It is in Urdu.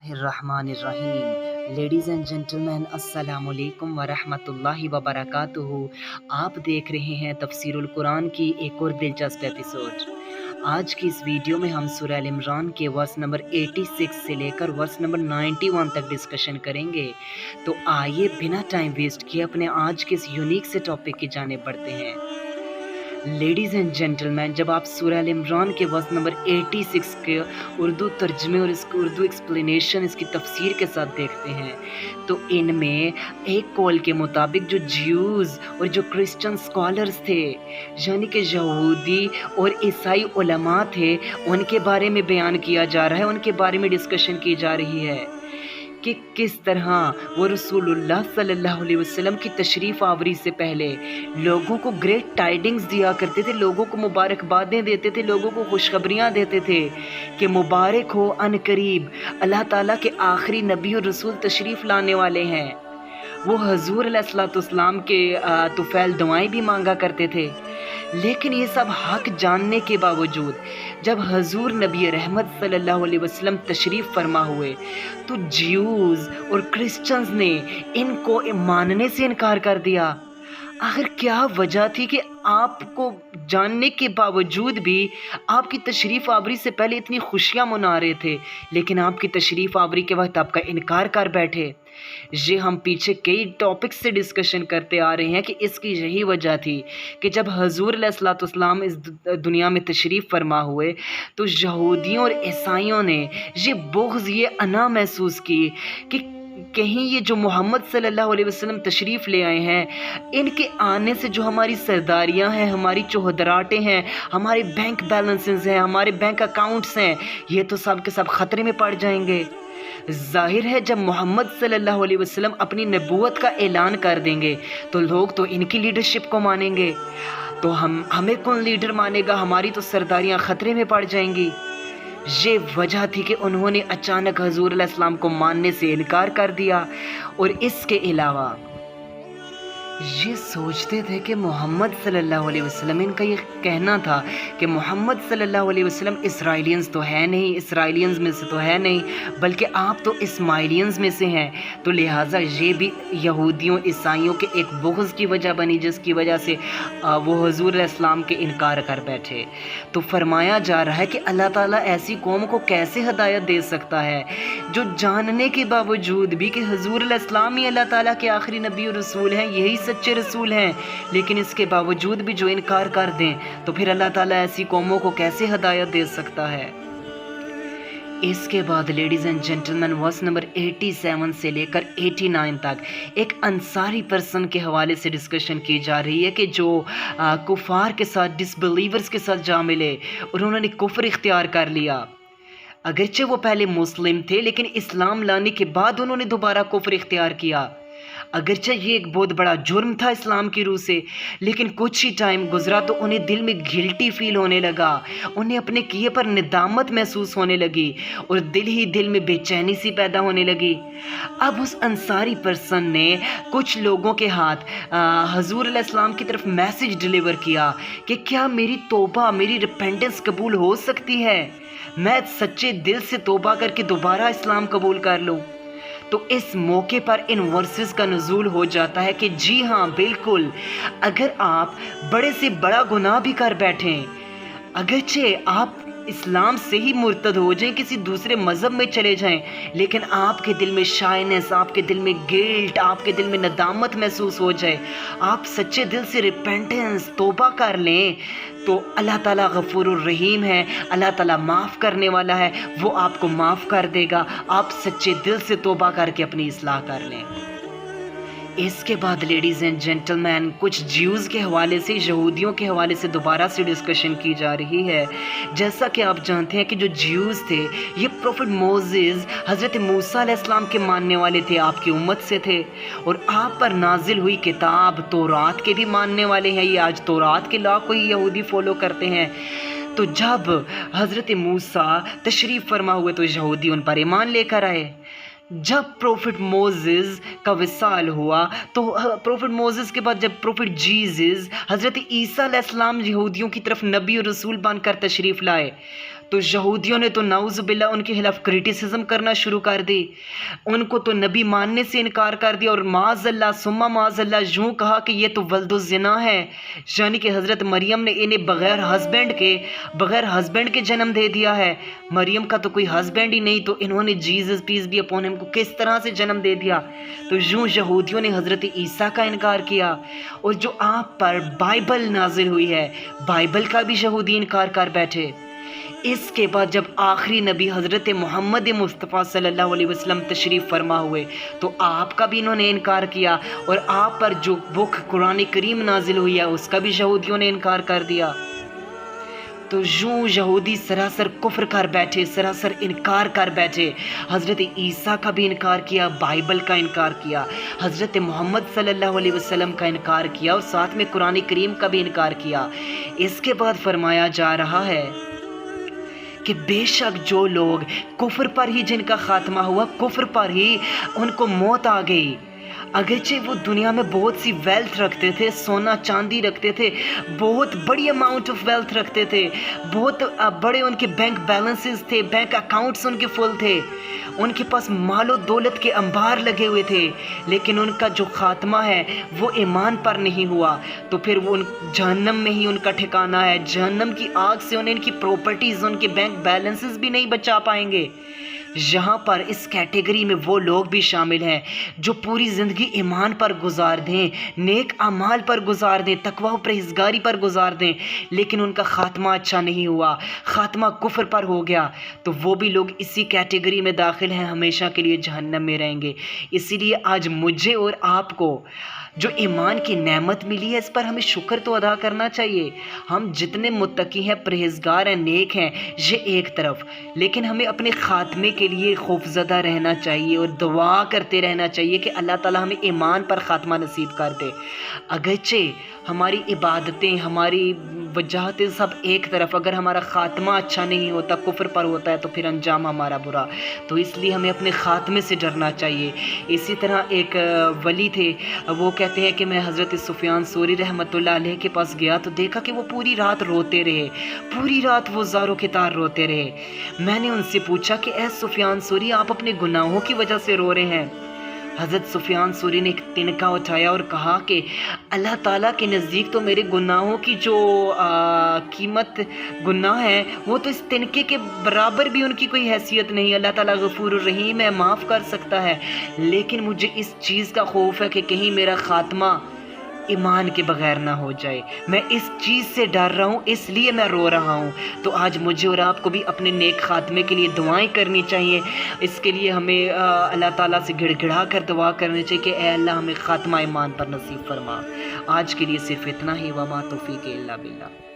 الرحمن الرحیم لیڈیز اینڈ جنٹلمین السلام علیکم ورحمۃ اللہ وبرکاتہ۔ آپ دیکھ رہے ہیں تفسیر القرآن کی ایک اور دلچسپ ایپیسوڈ۔ آج کی اس ویڈیو میں ہم سورہ ال عمران کے ورس نمبر 86 سے لے کر ورس نمبر 91 تک ڈسکشن کریں گے۔ تو آئیے بنا ٹائم ویسٹ کیے اپنے آج کے اس یونیک سے ٹاپک کی جانب بڑھتے ہیں۔ لیڈیز اینڈ جنٹلمین، جب آپ سورہ ال عمران کے ورس نمبر 86 کے اردو ترجمے اور اس کی اردو ایکسپلینیشن، اس کی تفسیر کے ساتھ دیکھتے ہیں تو ان میں ایک قول کے مطابق جو جیوز اور جو کرسچن سکالرز تھے، یعنی کہ یہودی اور عیسائی علماء تھے، ان کے بارے میں بیان کیا جا رہا ہے، ان کے بارے میں ڈسکشن کی جا رہی ہے کہ کس طرح وہ رسول اللہ صلی اللہ علیہ وسلم کی تشریف آوری سے پہلے لوگوں کو گریٹ ٹائڈنگز دیا کرتے تھے، لوگوں کو مبارکبادیں دیتے تھے، لوگوں کو خوشخبریاں دیتے تھے کہ مبارک ہو، ان قریب اللہ تعالیٰ کے آخری نبی اور رسول تشریف لانے والے ہیں۔ وہ حضور علیہ الصلوۃ والسلام کے طفیل دعائیں بھی مانگا کرتے تھے، لیکن یہ سب حق جاننے کے باوجود جب حضور نبی رحمت صلی اللہ علیہ وسلم تشریف فرما ہوئے تو جیوز اور کرسچنز نے ان کو ماننے سے انکار کر دیا۔ آخر کیا وجہ تھی کہ آپ کو جاننے کے باوجود بھی آپ کی تشریف آوری سے پہلے اتنی خوشیاں منا رہے تھے، لیکن آپ کی تشریف آوری کے وقت آپ کا انکار کر بیٹھے؟ یہ ہم پیچھے کئی ٹاپکس سے ڈسکشن کرتے آ رہے ہیں کہ اس کی یہی وجہ تھی کہ جب حضور علیہ الصلوۃ والسلام اس دنیا میں تشریف فرما ہوئے تو یہودیوں اور عیسائیوں نے یہ بغض، یہ انا محسوس کی کہ کہیں یہ جو محمد صلی اللہ علیہ وسلم تشریف لے آئے ہیں، ان کے آنے سے جو ہماری سرداریاں ہیں، ہماری چوہدراٹیں ہیں، ہمارے بینک بیلنسز ہیں، ہمارے بینک اکاؤنٹس ہیں، یہ تو سب کے سب خطرے میں پڑ جائیں گے۔ ظاہر ہے جب محمد صلی اللہ علیہ وسلم اپنی نبوت کا اعلان کر دیں گے تو لوگ تو ان کی لیڈرشپ کو مانیں گے، تو ہمیں کون لیڈر مانے گا؟ ہماری تو سرداریاں خطرے میں پڑ جائیں گی۔ یہ وجہ تھی کہ انہوں نے اچانک حضور علیہ السلام کو ماننے سے انکار کر دیا، اور اس کے علاوہ یہ سوچتے تھے کہ محمد صلی اللہ علیہ وسلم، ان کا یہ کہنا تھا کہ محمد صلی اللہ علیہ وسلم اسرائیلینز تو ہے نہیں، اسرائیلینز میں سے تو ہے نہیں، بلکہ آپ تو اسماعیلینز میں سے ہیں، تو لہٰذا یہ بھی یہودیوں عیسائیوں کے ایک بغض کی وجہ بنی، جس کی وجہ سے وہ حضور علیہ السلام کے انکار کر بیٹھے۔ تو فرمایا جا رہا ہے کہ اللہ تعالیٰ ایسی قوم کو کیسے ہدایت دے سکتا ہے جو جاننے کے باوجود بھی کہ حضور علیہ السلام ہی اللہ تعالیٰ کے آخری نبی اور رسول ہیں، یہی سچے رسول ہیں، لیکن اس کے باوجود بھی جو انکار کر دیں تو پھر اللہ تعالیٰ ایسی قوموں کو کیسے ہدایت دے سکتا ہے؟ اس کے بعد ladies and gentleman verse number 87 سے لے کر 89 تک ایک انصاری پرسن کے حوالے سے ڈسکشن کی جا رہی ہے کہ جو کفار کے ساتھ، ڈس بلیورز کے ساتھ جا ملے اور انہوں نے کفر اختیار کر لیا۔ اگرچہ وہ پہلے مسلم تھے لیکن اسلام لانے کے بعد انہوں نے دوبارہ کفر اختیار کیا۔ اگرچہ یہ ایک بہت بڑا جرم تھا اسلام کی روح سے، لیکن کچھ ہی ٹائم گزرا تو انہیں دل میں گلٹی فیل ہونے لگا، انہیں اپنے کیے پر ندامت محسوس ہونے لگی اور دل ہی دل میں بے چینی سی پیدا ہونے لگی۔ اب اس انصاری پرسن نے کچھ لوگوں کے ہاتھ حضور علیہ السلام کی طرف میسج ڈیلیور کیا کہ کیا میری توبہ، میری ریپینٹنس قبول ہو سکتی ہے؟ میں سچے دل سے توبہ کر کے دوبارہ اسلام قبول کر لوں۔ تو اس موقع پر ان ورسز کا نزول ہو جاتا ہے کہ جی ہاں بالکل، اگر آپ بڑے سے بڑا گناہ بھی کر بیٹھیں، اگرچہ آپ اسلام سے ہی مرتد ہو جائیں، کسی دوسرے مذہب میں چلے جائیں، لیکن آپ کے دل میں شائنس، آپ کے دل میں گلٹ، آپ کے دل میں ندامت محسوس ہو جائے، آپ سچے دل سے ریپینٹنس، توبہ کر لیں، تو اللہ تعالیٰ غفور الرحیم ہے، اللہ تعالیٰ معاف کرنے والا ہے، وہ آپ کو معاف کر دے گا۔ آپ سچے دل سے توبہ کر کے اپنی اصلاح کر لیں۔ اس کے بعد لیڈیز اینڈ جنٹلمین کچھ جیوز کے حوالے سے، یہودیوں کے حوالے سے دوبارہ سے ڈسکشن کی جا رہی ہے۔ جیسا کہ آپ جانتے ہیں کہ جو جیوز تھے یہ پروفٹ موسیز، حضرت موسیٰ علیہ السلام کے ماننے والے تھے، آپ کی امت سے تھے، اور آپ پر نازل ہوئی کتاب تورات کے بھی ماننے والے ہیں، یہ آج تورات کے لا کو ہی یہودی فالو کرتے ہیں۔ تو جب حضرت موسیٰ تشریف فرما ہوئے تو یہودی ان پر ایمان لے کر آئے۔ جب پروفٹ موسیز کا وصال ہوا تو پروفٹ موسیز کے بعد جب پروفٹ جیزس حضرت عیسیٰ علیہ السلام یہودیوں کی طرف نبی اور رسول بن کر تشریف لائے تو یہودیوں نے تو نعوذ باللہ ان کے خلاف کرٹیسزم کرنا شروع کر دی، ان کو تو نبی ماننے سے انکار کر دیا، اور معاذ اللہ ثم معاذ اللہ یوں کہا کہ یہ تو ولد الزنا ہے، یعنی کہ حضرت مریم نے انہیں بغیر ہسبینڈ کے جنم دے دیا ہے، مریم کا تو کوئی ہسبینڈ ہی نہیں، تو انہوں نے Jesus piece be upon him کو کس طرح سے جنم دے دیا۔ تو یوں یہودیوں نے حضرت عیسیٰ کا انکار کیا، اور جو آپ پر بائبل نازل ہوئی ہے بائبل کا بھی یہودی انکار کر بیٹھے۔ اس کے بعد جب آخری نبی حضرت محمد مصطفیٰ صلی اللہ علیہ وسلم تشریف فرما ہوئے تو آپ کا بھی انہوں نے انکار کیا، اور آپ پر جو بک قرآن کریم نازل ہوئی ہے اس کا بھی یہودیوں نے انکار کر دیا۔ تو یوں یہودی سراسر کفر کر بیٹھے، سراسر انکار کر بیٹھے، حضرت عیسیٰ کا بھی انکار کیا، بائبل کا انکار کیا، حضرت محمد صلی اللہ علیہ وسلم کا انکار کیا، اور ساتھ میں قرآن کریم کا بھی انکار کیا۔ اس کے بعد فرمایا جا رہا ہے کہ بے شک جو لوگ کفر پر ہی جن کا خاتمہ ہوا، کفر پر ہی ان کو موت آ گئی، اگرچہ وہ دنیا میں بہت سی ویلتھ رکھتے تھے، سونا چاندی رکھتے تھے، بہت بڑی اماؤنٹ آف ویلتھ رکھتے تھے، بہت بڑے ان کے بینک بیلنسز تھے، بینک اکاؤنٹس ان کے فل تھے، ان کے پاس مال و دولت کے انبار لگے ہوئے تھے، لیکن ان کا جو خاتمہ ہے وہ ایمان پر نہیں ہوا، تو پھر وہ جہنم میں ہی ان کا ٹھکانہ ہے، جہنم کی آگ سے انہیں ان کی پراپرٹیز، ان کے بینک بیلنسز بھی نہیں بچا پائیں گے۔ یہاں پر اس کیٹیگری میں وہ لوگ بھی شامل ہیں جو پوری زندگی ایمان پر گزار دیں، نیک اعمال پر گزار دیں، تقوی و پرہیزگاری پر گزار دیں، لیکن ان کا خاتمہ اچھا نہیں ہوا، خاتمہ کفر پر ہو گیا، تو وہ بھی لوگ اسی کیٹیگری میں داخل ہیں، ہمیشہ کے لیے جہنم میں رہیں گے۔ اسی لیے آج مجھے اور آپ کو جو ایمان کی نعمت ملی ہے اس پر ہمیں شکر تو ادا کرنا چاہیے۔ ہم جتنے متقی ہیں، پرہیزگار ہیں، نیک ہیں، یہ ایک طرف، لیکن ہمیں اپنے خاتمے کے لیے خوفزدہ رہنا چاہیے اور دعا کرتے رہنا چاہیے کہ اللہ تعالی ہمیں ایمان پر خاتمہ نصیب کر دے۔ اگرچہ ہماری عبادتیں، ہماری وجاہتیں سب ایک طرف، اگر ہمارا خاتمہ اچھا نہیں ہوتا، کفر پر ہوتا ہے، تو پھر انجام ہمارا برا، تو اس لیے ہمیں اپنے خاتمے سے ڈرنا چاہیے۔ اسی طرح ایک ولی تھے، وہ کہتے ہیں کہ میں حضرت سفیان ثوری رحمۃ اللہ علیہ کے پاس گیا تو دیکھا کہ وہ پوری رات روتے رہے، پوری رات وہ زاروں کے تار روتے رہے۔ میں نے ان سے پوچھا کہ اے سفیان ثوری، آپ اپنے گناہوں کی وجہ سے رو رہے ہیں؟ حضرت سفیان ثوری نے ایک تنکا اٹھایا اور کہا کہ اللہ تعالیٰ کے نزدیک تو میرے گناہوں کی جو قیمت گناہ ہے وہ تو اس تنکے کے برابر بھی ان کی کوئی حیثیت نہیں۔ اللہ تعالیٰ غفور الرحیم ہے، معاف کر سکتا ہے، لیکن مجھے اس چیز کا خوف ہے کہ کہیں میرا خاتمہ ایمان کے بغیر نہ ہو جائے، میں اس چیز سے ڈر رہا ہوں، اس لیے میں رو رہا ہوں۔ تو آج مجھے اور آپ کو بھی اپنے نیک خاتمے کے لیے دعائیں کرنی چاہیے، اس کے لیے ہمیں اللہ تعالیٰ سے گڑ گڑا کر دعا کرنی چاہیے کہ اے اللہ ہمیں خاتمہ ایمان پر نصیب فرما۔ آج کے لیے صرف اتنا ہی، وما توفیق الا باللہ۔